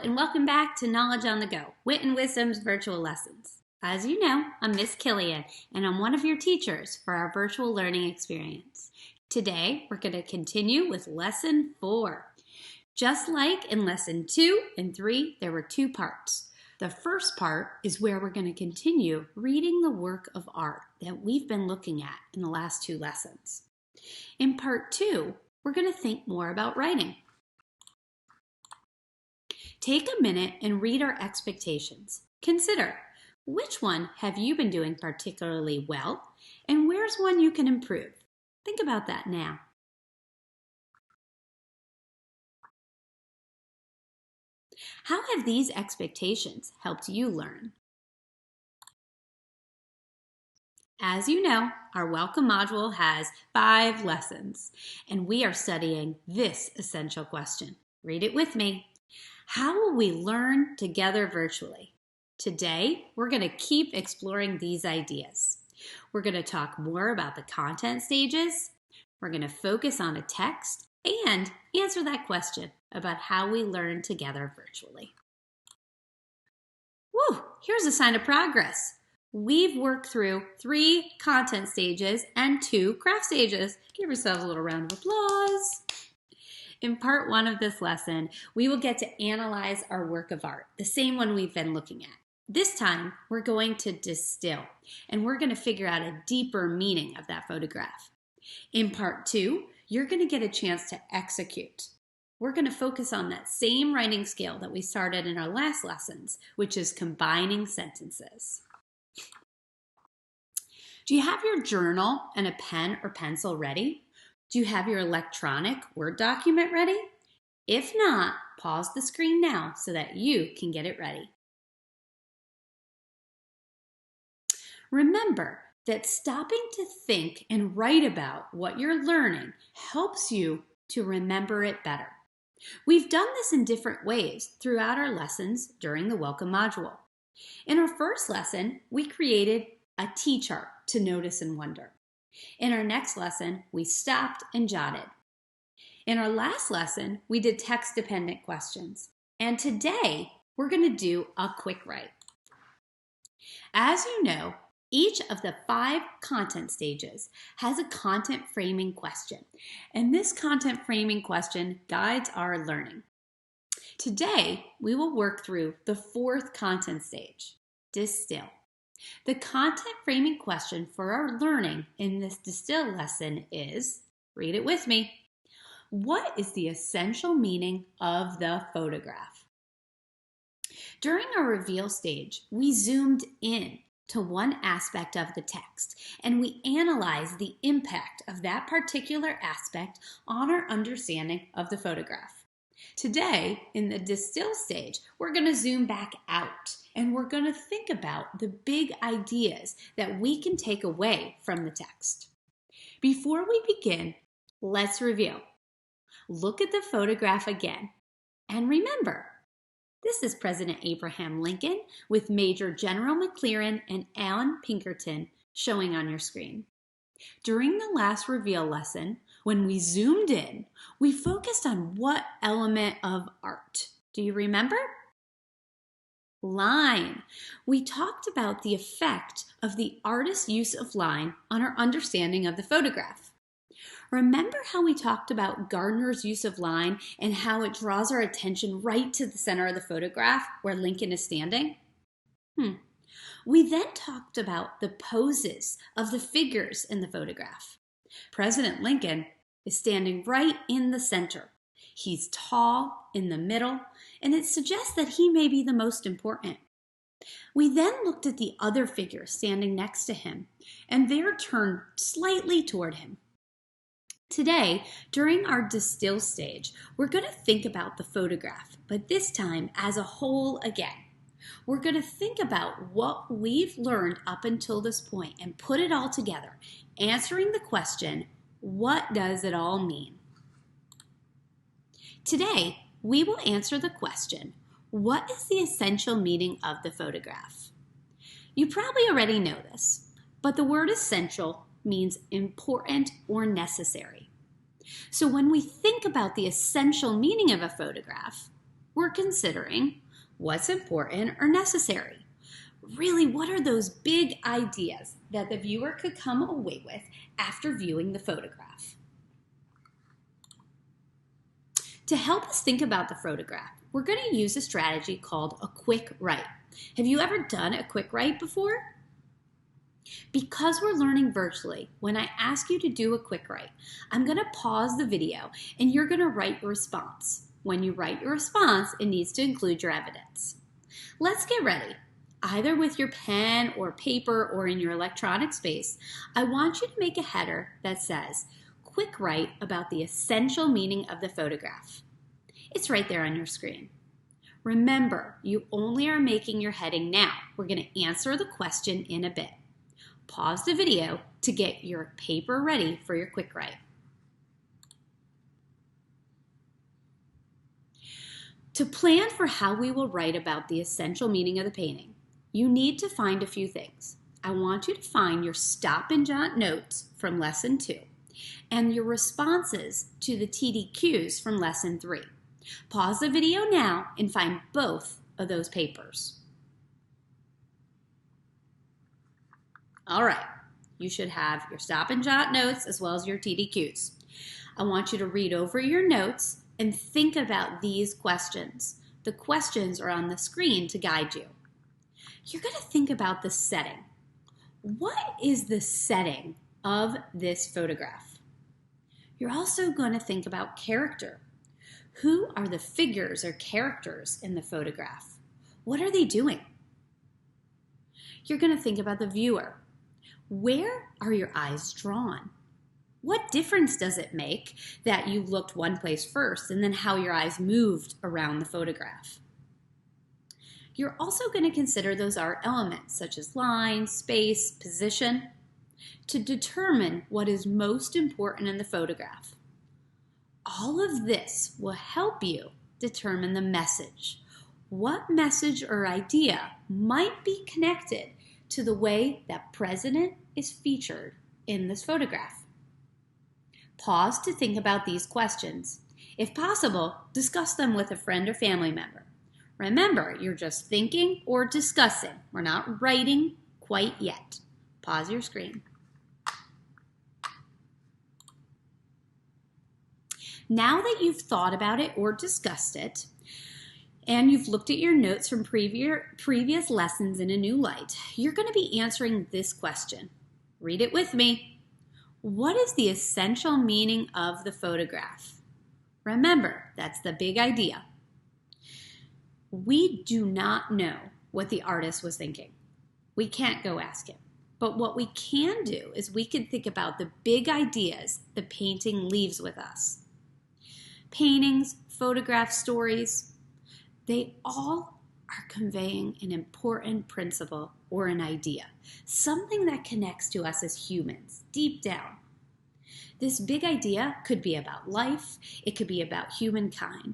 and welcome back to Knowledge on the Go, Wit and Wisdom's virtual lessons. As you know, I'm Miss Killian, and I'm one of your teachers for our virtual learning experience. Today, we're going to continue with Lesson 4. Just like in Lesson 2 and 3, there were 2 parts. The first part is where we're going to continue reading the work of art that we've been looking at in the last 2 lessons. In Part 2, we're going to think more about writing. Take a minute and read our expectations. Consider, which one have you been doing particularly well, and where's one you can improve? Think about that now. How have these expectations helped you learn? As you know, our welcome module has 5 lessons, and we are studying this essential question. Read it with me. How will we learn together virtually? Today, we're going to keep exploring these ideas. We're going to talk more about the content stages. We're going to focus on a text and answer that question about how we learn together virtually. Woo! Here's a sign of progress. We've worked through 3 content stages and 2 craft stages. Give yourselves a little round of applause. In part 1 of this lesson, we will get to analyze our work of art, the same one we've been looking at. This time, we're going to distill, and we're going to figure out a deeper meaning of that photograph. In part 2, you're going to get a chance to execute. We're going to focus on that same writing skill that we started in our last lessons, which is combining sentences. Do you have your journal and a pen or pencil ready? Do you have your electronic Word document ready? If not, pause the screen now so that you can get it ready. Remember that stopping to think and write about what you're learning helps you to remember it better. We've done this in different ways throughout our lessons during the welcome module. In our first lesson, we created a T-chart to notice and wonder. In our next lesson, we stopped and jotted. In our last lesson, we did text-dependent questions. And today, we're going to do a quick write. As you know, each of the 5 content stages has a content framing question. And this content framing question guides our learning. Today, we will work through the 4th content stage, distill. The content framing question for our learning in this distill lesson is, read it with me, what is the essential meaning of the photograph? During our reveal stage, we zoomed in to one aspect of the text and we analyzed the impact of that particular aspect on our understanding of the photograph. Today, in the distill stage, we're going to zoom back out and we're going to think about the big ideas that we can take away from the text. Before we begin, let's review. Look at the photograph again. And remember, this is President Abraham Lincoln with Major General McClellan and Allan Pinkerton showing on your screen. During the last reveal lesson, when we zoomed in, we focused on what element of art? Do you remember? Line. We talked about the effect of the artist's use of line on our understanding of the photograph. Remember how we talked about Gardner's use of line and how it draws our attention right to the center of the photograph where Lincoln is standing? We then talked about the poses of the figures in the photograph. President Lincoln is standing right in the center. He's tall, in the middle, and it suggests that he may be the most important. We then looked at the other figures standing next to him, and they're turned slightly toward him. Today, during our distill stage, we're going to think about the photograph, but this time as a whole again. We're going to think about what we've learned up until this point and put it all together, answering the question, what does it all mean? Today, we will answer the question, what is the essential meaning of the photograph? You probably already know this, but the word essential means important or necessary. So when we think about the essential meaning of a photograph, we're considering what's important or necessary. Really, what are those big ideas that the viewer could come away with after viewing the photograph? To help us think about the photograph, we're going to use a strategy called a quick write. Have you ever done a quick write before? Because we're learning virtually, when I ask you to do a quick write, I'm going to pause the video and you're going to write your response. When you write your response, it needs to include your evidence. Let's get ready. Either with your pen or paper or in your electronic space, I want you to make a header that says, quick write about the essential meaning of the photograph. It's right there on your screen. Remember, you only are making your heading now. We're going to answer the question in a bit. Pause the video to get your paper ready for your quick write. To plan for how we will write about the essential meaning of the painting, you need to find a few things. I want you to find your stop and jot notes from lesson 2 and your responses to the TDQs from lesson 3. Pause the video now and find both of those papers. All right, you should have your stop and jot notes as well as your TDQs. I want you to read over your notes and think about these questions. The questions are on the screen to guide you. You're going to think about the setting. What is the setting of this photograph? You're also going to think about character. Who are the figures or characters in the photograph? What are they doing? You're going to think about the viewer. Where are your eyes drawn? What difference does it make that you looked one place first and then how your eyes moved around the photograph? You're also going to consider those art elements such as line, space, position to determine what is most important in the photograph. All of this will help you determine the message. What message or idea might be connected to the way that President is featured in this photograph? Pause to think about these questions. If possible, discuss them with a friend or family member. Remember, you're just thinking or discussing. We're not writing quite yet. Pause your screen. Now that you've thought about it or discussed it, and you've looked at your notes from previous lessons in a new light, you're going to be answering this question. Read it with me. What is the essential meaning of the photograph? Remember, that's the big idea. We do not know what the artist was thinking. We can't go ask him. But what we can do is we can think about the big ideas the painting leaves with us. Paintings, photographs, stories, they all are conveying an important principle or an idea, something that connects to us as humans, deep down. This big idea could be about life, it could be about humankind,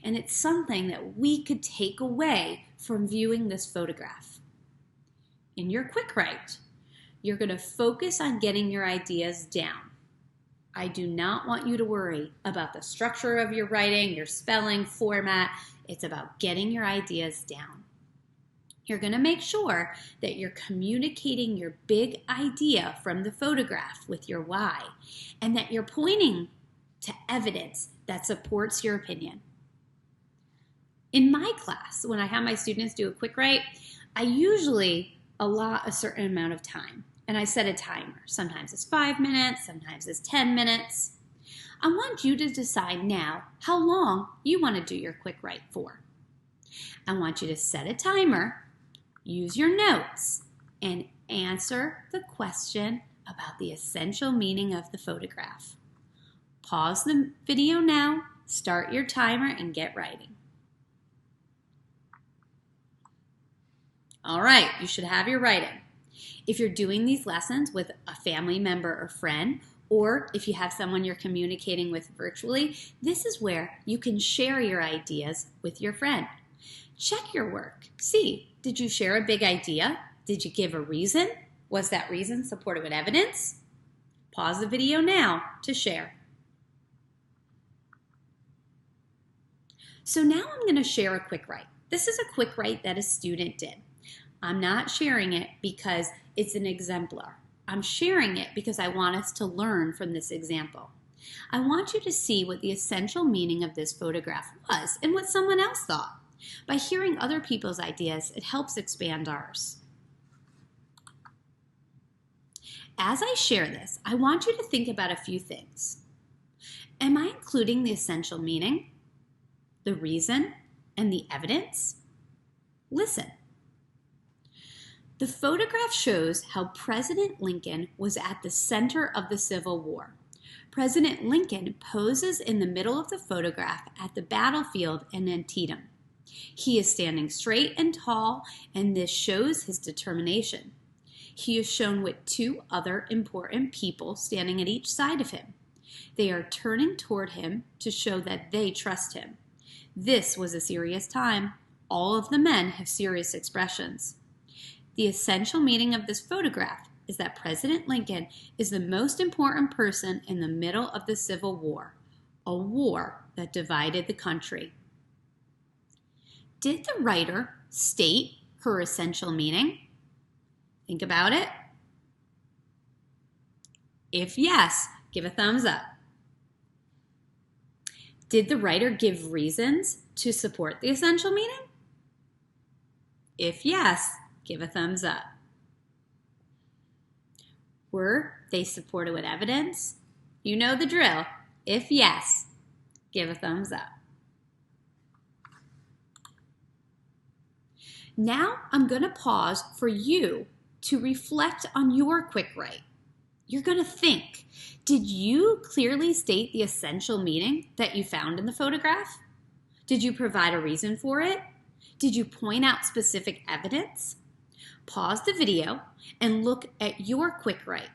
and it's something that we could take away from viewing this photograph. In your quick write, you're going to focus on getting your ideas down. I do not want you to worry about the structure of your writing, your spelling, format. It's about getting your ideas down. You're going to make sure that you're communicating your big idea from the photograph with your why, and that you're pointing to evidence that supports your opinion. In my class, when I have my students do a quick write, I usually allot a certain amount of time. And I set a timer. Sometimes it's 5 minutes, sometimes it's 10 minutes. I want you to decide now how long you want to do your quick write for. I want you to set a timer, use your notes, and answer the question about the essential meaning of the photograph. Pause the video now, start your timer, and get writing. All right, you should have your writing. If you're doing these lessons with a family member or friend, or if you have someone you're communicating with virtually, this is where you can share your ideas with your friend. Check your work. See, did you share a big idea? Did you give a reason? Was that reason supported with evidence? Pause the video now to share. So now I'm going to share a quick write. This is a quick write that a student did. I'm not sharing it because it's an exemplar. I'm sharing it because I want us to learn from this example. I want you to see what the essential meaning of this photograph was and what someone else thought. By hearing other people's ideas, it helps expand ours. As I share this, I want you to think about a few things. Am I including the essential meaning, the reason, and the evidence? Listen. The photograph shows how President Lincoln was at the center of the Civil War. President Lincoln poses in the middle of the photograph at the battlefield in Antietam. He is standing straight and tall, and this shows his determination. He is shown with two other important people standing at each side of him. They are turning toward him to show that they trust him. This was a serious time. All of the men have serious expressions. The essential meaning of this photograph is that President Lincoln is the most important person in the middle of the Civil War, a war that divided the country. Did the writer state her essential meaning? Think about it. If yes, give a thumbs up. Did the writer give reasons to support the essential meaning? If yes, give a thumbs up. Were they supported with evidence? You know the drill. If yes, give a thumbs up. Now I'm going to pause for you to reflect on your quick write. You're going to think, did you clearly state the essential meaning that you found in the photograph? Did you provide a reason for it? Did you point out specific evidence? Pause the video and look at your quick write.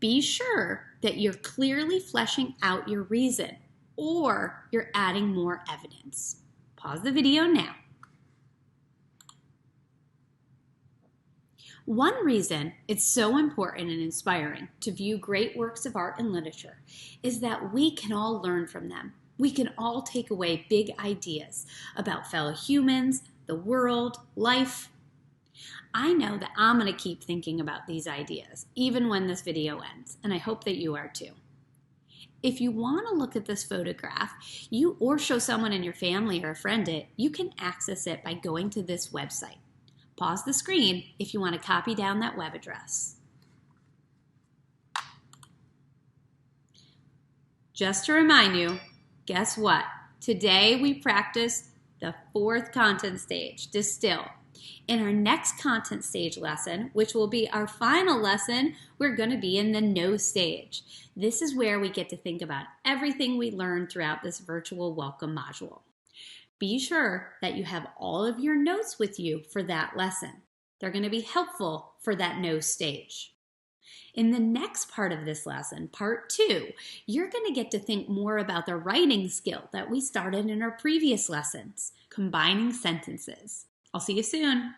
Be sure that you're clearly fleshing out your reason or you're adding more evidence. Pause the video now. One reason it's so important and inspiring to view great works of art and literature is that we can all learn from them. We can all take away big ideas about fellow humans, the world, life. I know that I'm going to keep thinking about these ideas, even when this video ends, and I hope that you are too. If you want to look at this photograph, or show someone in your family or a friend it, you can access it by going to this website. Pause the screen if you want to copy down that web address. Just to remind you, guess what? Today we practiced the fourth content stage, distill. In our next content stage lesson, which will be our final lesson, we're going to be in the know stage. This is where we get to think about everything we learned throughout this virtual welcome module. Be sure that you have all of your notes with you for that lesson. They're going to be helpful for that know stage. In the next part of this lesson, part 2, you're going to get to think more about the writing skill that we started in our previous lessons, combining sentences. I'll see you soon.